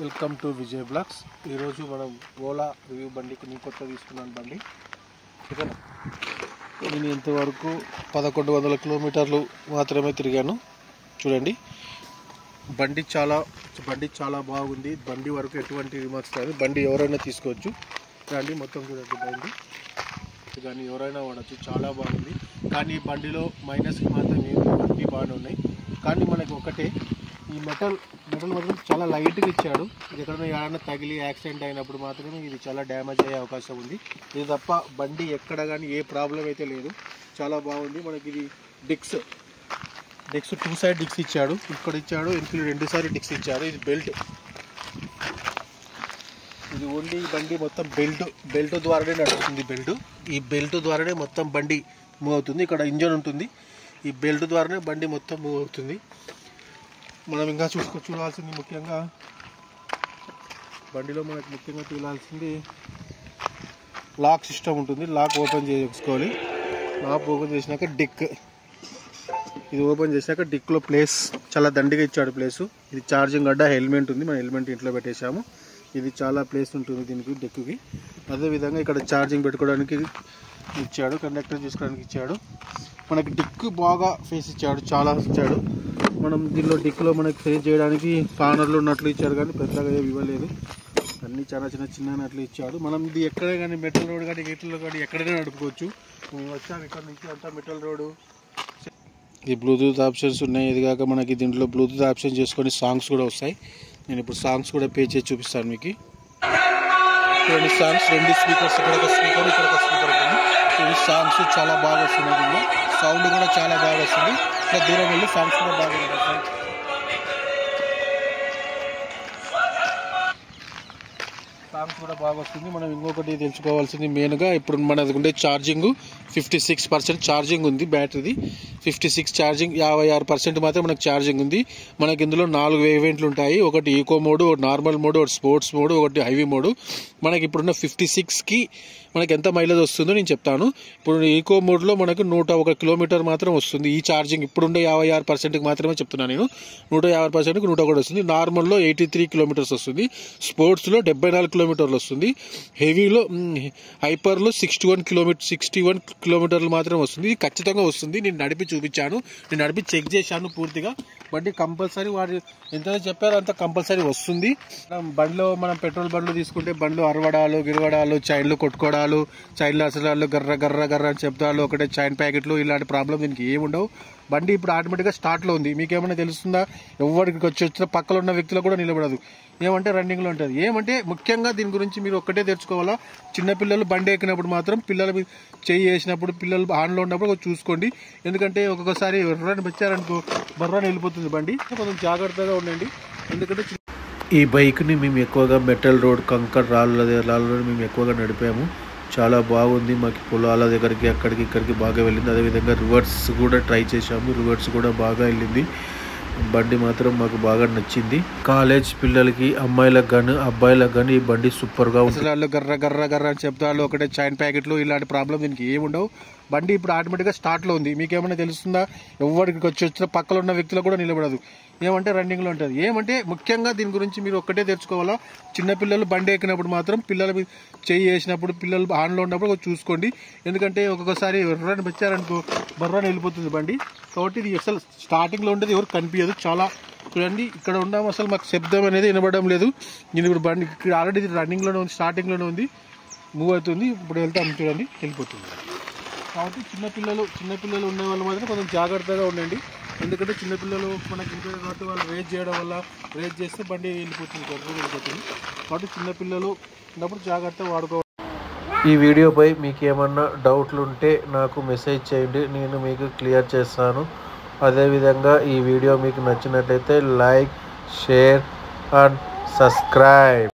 Welcome to Vijay blogs. ఈరోజు మనం Ola review బండికి నీ కొత్త తీసుకున్నాను బండి. ఓకేనా, నేను ఇంతవరకు 1100 కిలోమీటర్లు మాత్రమే తిరిగాను. చూడండి, బండి చాలా బాగుంది. బండి వరకు ఎటువంటి రిమార్క్స్ కాదు. బండి ఎవరైనా తీసుకోవచ్చు. బండి మొత్తం చూడండి, బండి కానీ ఎవరైనా వాడచ్చు. చాలా బాగుంది. కానీ బండిలో మైనస్కి మాత్రం అన్నీ బాగానే ఉన్నాయి. కానీ మనకి ఒకటే, ఈ మెటల్ మాత్రం చాలా లైట్గా ఇచ్చాడు. ఇది ఎక్కడైనా ఏమైనా తగిలి యాక్సిడెంట్ అయినప్పుడు మాత్రమే ఇది చాలా డ్యామేజ్ అయ్యే అవకాశం ఉంది. ఇది తప్ప బండి ఎక్కడ కానీ ఏ ప్రాబ్లం అయితే లేదు. చాలా బాగుంది. మనకి ఇది డిక్స్ 2 సైడ్ డిక్స్ ఇచ్చాడు. ఇక్కడ ఇచ్చాడు, ఇంట్లో 2 సార్లు డిక్స్ ఇచ్చాడు. ఇది బెల్ట్, ఇది ఓన్లీ బండి మొత్తం బెల్ట్ ద్వారానే నడుస్తుంది. ఈ బెల్ట్ ద్వారానే మొత్తం బండి మూవ్ అవుతుంది. ఇక్కడ ఇంజన్ ఉంటుంది. ఈ బెల్ట్ ద్వారానే బండి మొత్తం మూవ్ అవుతుంది. మనం ఇంకా చూడాల్సింది ముఖ్యంగా బండిలో మనకు ముఖ్యంగా చూడాల్సింది లాక్ సిస్టమ్ ఉంటుంది. లాక్ ఓపెన్ చేసుకోవాలి. లాక్ ఓపెన్ చేసినాక ఇది ఓపెన్ చేసినాక డిక్లో ప్లేస్ చాలా దండిగా ఇచ్చాడు ప్లేసు. ఇది ఛార్జింగ్ గడ్డ, హెల్మెట్ ఉంది. మన హెల్మెట్ ఇంట్లో పెట్టేశాము. ఇది చాలా ప్లేస్ ఉంటుంది దీనికి, డెక్కి. అదేవిధంగా ఇక్కడ ఛార్జింగ్ పెట్టుకోవడానికి ఇచ్చాడు, కండక్టర్ తీసుకోవడానికి ఇచ్చాడు. మనకి డిక్ బాగా ఫేస్ ఇచ్చాడు, చాలా ఇచ్చాడు. మనం దీనిలో డిక్లో మనకి ఫేస్ చేయడానికి కార్నర్లు ఉన్నట్లు ఇచ్చాడు, కానీ పెద్దగా ఏమి ఇవ్వలేదు. అన్నీ చాలా చిన్న అట్లు ఇచ్చాడు. మనం ఇది ఎక్కడే కానీ మెటల్ రోడ్ కానీ గేట్లలో కానీ ఎక్కడైనా నడుపుకోవచ్చు. మేము వచ్చాము ఇక్కడ నుంచి, అంతా మెటల్ రోడ్డు. ఇది బ్లూటూత్ ఆప్షన్స్ ఉన్నాయి. ఇది కాక మనకి దీంట్లో బ్లూటూత్ ఆప్షన్ చేసుకొని సాంగ్స్ కూడా వస్తాయి. నేను ఇప్పుడు సాంగ్స్ కూడా పే చేసి చూపిస్తాను మీకు. 2 సాంగ్స్, 2 స్పీకర్స్, ఇక్కడ ఒక స్పీకర్, ఇక్కడ ఒక స్పీకర్ ఉంటుంది. ఈ సాంగ్స్ చాలా బాగా వస్తున్నాయి. దీనిలో సౌండ్ కూడా చాలా బాగా వస్తుంది. ఇట్లా దూరం వెళ్ళి సాంగ్స్ కూడా బాగా వస్తాయి. సాంగ్స్ కూడా బాగా వస్తుంది. మనం ఇంకొకటి తెలుసుకోవాల్సింది మెయిన్గా, ఇప్పుడు మనది ఉండే ఛార్జింగ్ 56% ఛార్జింగ్ ఉంది. బ్యాటరీది 56 ఛార్జింగ్, 56% మాత్రం మనకు ఛార్జింగ్ ఉంది. మనకి ఇందులో 4 వేరియంట్లు ఉంటాయి. ఒకటి ఈకో మోడ్, ఒకటి నార్మల్ మోడ్, ఒకటి స్పోర్ట్స్ మోడ్, ఒకటి హైవీ మోడ్. మనకి ఇప్పుడున్న 56కి మనకి ఎంత మైలేజ్ వస్తుందో నేను చెప్తాను. ఇప్పుడు ఈకో మోడ్లో మనకు 101 కిలోమీటర్ మాత్రం వస్తుంది. ఈ ఛార్జింగ్ ఇప్పుడుండే 56%కి మాత్రమే చెప్తున్నాను నేను. 150%కి 101 వస్తుంది. నార్మల్లో 83 కిలోమీటర్స్ వస్తుంది. స్పోర్ట్స్లో 74 కిలోమీటర్లు వస్తుంది. హెవీలో హైపర్లో 61 కిలోమీటర్లు మాత్రం వస్తుంది. ఇది ఖచ్చితంగా వస్తుంది. నేను నడిపి చూపించాను, నేను నడిపి చెక్ చేశాను పూర్తిగా. బండి కంపల్సరీ వాడు ఎంత చెప్పారో అంత కంపల్సరీ వస్తుంది. బండిలో మనం పెట్రోల్ బండ్లు తీసుకుంటే బండ్లు అరవడాలు, గిరవడాలు, చైన్లు కొట్టుకోవడాలు, చైన్లు అసలు గర్ర అని చెప్తాడు, ఒకటే చైన్ ప్యాకెట్లు, ఇలాంటి ప్రాబ్లం దీనికి ఏముండవు. బండి ఇప్పుడు ఆటోమేటిక్గా స్టార్ట్లో ఉంది. మీకేమైనా తెలుస్తుందా? ఎవరికి వచ్చిన పక్కన ఉన్న వ్యక్తులు కూడా నిలబడదు. ఏమంటే రన్నింగ్లో ఉంటుంది. ఏమంటే ముఖ్యంగా దీని గురించి మీరు ఒక్కటే తెచ్చుకోవాలా, చిన్నపిల్లలు బండి ఎక్కినప్పుడు మాత్రం పిల్లల చెయ్యి వేసినప్పుడు, పిల్లలు ఆన్లో ఉన్నప్పుడు చూసుకోండి. ఎందుకంటే ఒక్కొక్కసారి ఎర్రని వచ్చారనుకో బర్రని వెళ్ళిపోతుంది బండి. కొంచెం జాగ్రత్తగా ఉండండి. ఎందుకంటే ఈ బైక్ని మేము ఎక్కువగా మెటల్ రోడ్, కంకర్ రాళ్ళలో మేము ఎక్కువగా నడిపాము. చాలా బాగుంది. మాకు పొలాల దగ్గరికి అక్కడికి ఇక్కడికి బాగా వెళ్ళింది. అదేవిధంగా రివర్స్ కూడా ట్రై చేసాము. రివర్స్ కూడా బాగా వెళ్ళింది. బండి మాత్రం మాకు బాగా నచ్చింది. కాలేజ్ పిల్లలకి, అమ్మాయిలకు కానీ అబ్బాయిలకు కానీ ఈ బండి సూపర్గా ఉంటుంది. అసలు గర్ర అని చెప్తాడు, ఒకటే చైన్ ప్యాకెట్లు, ఇలాంటి ప్రాబ్లం దీనికి ఏముండవు. బండి ఇప్పుడు ఆటోమేటిక్గా స్టార్ట్లో ఉంది. మీకేమైనా తెలుస్తుందా? ఎవరికి వచ్చిన పక్కన ఉన్న వ్యక్తులు కూడా నిలబడదు. ఏమంటే రన్నింగ్లో ఉంటుంది. ఏమంటే ముఖ్యంగా దీని గురించి మీరు ఒక్కటే తెచ్చుకోవాలా, చిన్నపిల్లలు బండి ఎక్కినప్పుడు మాత్రం పిల్లల చెయ్యి వేసినప్పుడు, పిల్లలు ఆన్లో ఉన్నప్పుడు చూసుకోండి. ఎందుకంటే ఒక్కొక్కసారి ఎర్రని వచ్చారనుకో బర్రని వెళ్ళిపోతుంది బండి. కాబట్టి ఇది అసలు స్టార్టింగ్లో ఉండేది ఎవరు కనిపించదు. చాలా చూడండి, ఇక్కడ ఉన్నాము, అసలు మాకు శబ్దం అనేది వినబడడం లేదు. నేను ఇప్పుడు బండి ఇక్కడ ఆల్రెడీ రన్నింగ్లోనే ఉంది, స్టార్టింగ్లోనే ఉంది, మూవ్ అవుతుంది. ఇప్పుడు వెళ్తాము, చూడండి వెళ్ళిపోతుంది. కాబట్టి చిన్నపిల్లలు ఉండే వాళ్ళు మాత్రం కొంచెం జాగ్రత్తగా ఉండండి. ఎందుకంటే చిన్నపిల్లలు మనకి ఇంట్లో కాబట్టి వాళ్ళు రేజ్ చేస్తే బండి వెళ్ళిపోతుంది. కాబట్టి చిన్నపిల్లలు ఉన్నప్పుడు జాగ్రత్తగా వాడుకోవాలి. ఈ వీడియోపై మీకు ఏమన్నా డౌట్లు ఉంటే నాకు మెసేజ్ చేయండి, నేను మీకు క్లియర్ చేస్తాను. అదేవిధంగా ఈ వీడియో మీకు నచ్చినట్లయితే లైక్, షేర్ అండ్ సబ్స్క్రైబ్.